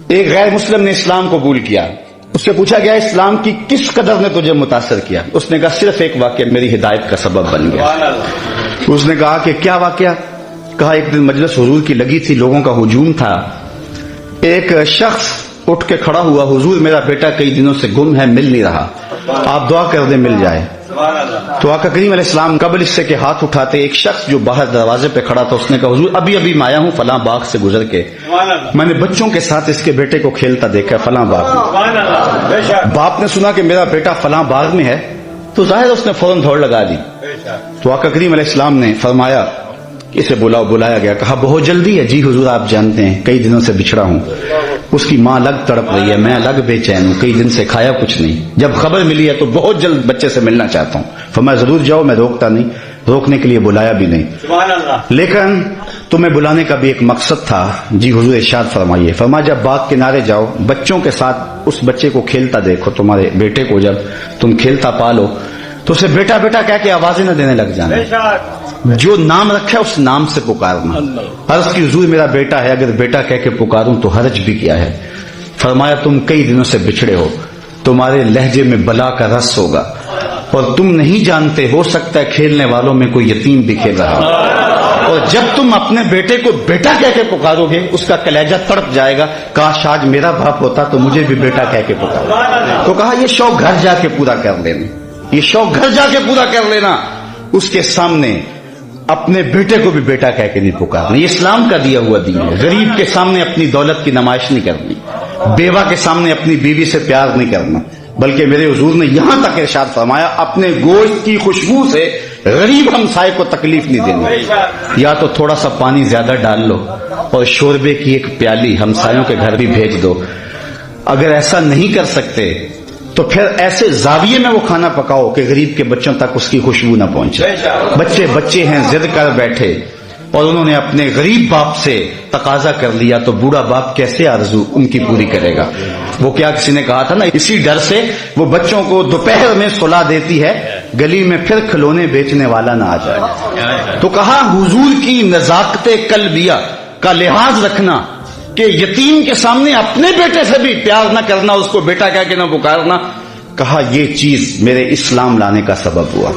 ایک غیر مسلم نے اسلام قبول کیا. اس سے پوچھا گیا اسلام کی کس قدر نے تجھے متاثر کیا؟ اس نے کہا صرف ایک واقعہ میری ہدایت کا سبب بن گیا. اس نے کہا کہ کیا واقعہ؟ کہا ایک دن مجلس حضور کی لگی تھی، لوگوں کا ہجوم تھا. ایک شخص اٹھ کے کھڑا ہوا، حضور میرا بیٹا کئی دنوں سے گم ہے، مل نہیں رہا، آپ دعا کر دیں مل جائے. تو آقا کریم علیہ السلام قبل اس سے کے ہاتھ اٹھاتے ایک شخص جو باہر دروازے پہ کھڑا تھا اس نے کہا حضور ابھی میں آیا ہوں فلاں باغ سے گزر کے، میں نے بچوں کے ساتھ اس کے بیٹے کو کھیلتا دیکھا فلاں باغ میں. باپ نے سنا کہ میرا بیٹا فلاں باغ میں ہے تو ظاہر اس نے فوراً دوڑ لگا دی. تو آقا کریم علیہ السلام نے فرمایا اسے بلایا گیا. کہا بہت جلدی ہے؟ جی حضور آپ جانتے ہیں کئی دنوں سے بچھڑا ہوں، اس کی ماں الگ تڑپ رہی ہے، میں الگ بے چین ہوں، کئی دن سے کھایا کچھ نہیں، جب خبر ملی ہے تو بہت جلد بچے سے ملنا چاہتا ہوں. فرمایا ضرور جاؤ، میں روکتا نہیں، روکنے کے لیے بلایا بھی نہیں، لیکن تمہیں بلانے کا بھی ایک مقصد تھا. جی حضور ارشاد فرمائیے. فرمایا جب باغ کنارے جاؤ بچوں کے ساتھ اس بچے کو کھیلتا دیکھو، تمہارے بیٹے کو جب تم کھیلتا پالو تو اسے بیٹا بیٹا کہہ کے آوازیں نہ دینے لگ جانا، جو نام رکھا ہے اس نام سے پکارنا. عرض کی حضور میرا بیٹا ہے، اگر بیٹا کہہ کے پکاروں تو حرج بھی کیا ہے؟ فرمایا تم کئی دنوں سے بچھڑے ہو، تمہارے لہجے میں بلا کا رس ہوگا اور تم نہیں جانتے، ہو سکتا ہے کھیلنے والوں میں کوئی یتیم بھی کھیل رہا ہو، اور جب تم اپنے بیٹے کو بیٹا کہہ کے پکارو گے اس کا کلیجہ تڑپ جائے گا، کاش آج میرا باپ ہوتا تو مجھے بھی بیٹا کہہ کے پکارو. تو کہا یہ شوق گھر جا کے پورا کر لینا، یہ شوق گھر جا کے پورا کر لینا. اس کے سامنے اپنے بیٹے کو بھی بیٹا کہہ کے نہیں پکارنا. یہ اسلام کا دیا ہوا دین ہے. غریب کے سامنے اپنی دولت کی نمائش نہیں کرنی، بیوہ کے سامنے اپنی بیوی سے پیار نہیں کرنا، بلکہ میرے حضور نے یہاں تک ارشاد فرمایا اپنے گوشت کی خوشبو سے غریب ہمسائے کو تکلیف نہیں دینی. یا تو تھوڑا سا پانی زیادہ ڈال لو اور شوربے کی ایک پیالی ہمسایوں کے گھر بھی بھیج دو. اگر ایسا نہیں کر سکتے تو پھر ایسے زاویے میں وہ کھانا پکاؤ کہ غریب کے بچوں تک اس کی خوشبو نہ پہنچے. بچے ہیں ضد کر بیٹھے اور انہوں نے اپنے غریب باپ سے تقاضا کر لیا تو بوڑھا باپ کیسے آرزو ان کی پوری کرے گا؟ وہ کیا کسی نے کہا تھا نا، اسی ڈر سے وہ بچوں کو دوپہر میں سلا دیتی ہے گلی میں پھر کھلونے بیچنے والا نہ آ جائے. تو کہا حضور کی نزاکت قلبیہ کا لحاظ رکھنا کہ یتیم کے سامنے اپنے بیٹے سے بھی پیار نہ کرنا، اس کو بیٹا کہہ کے نہ پکارنا. کہا یہ چیز میرے اسلام لانے کا سبب ہوا.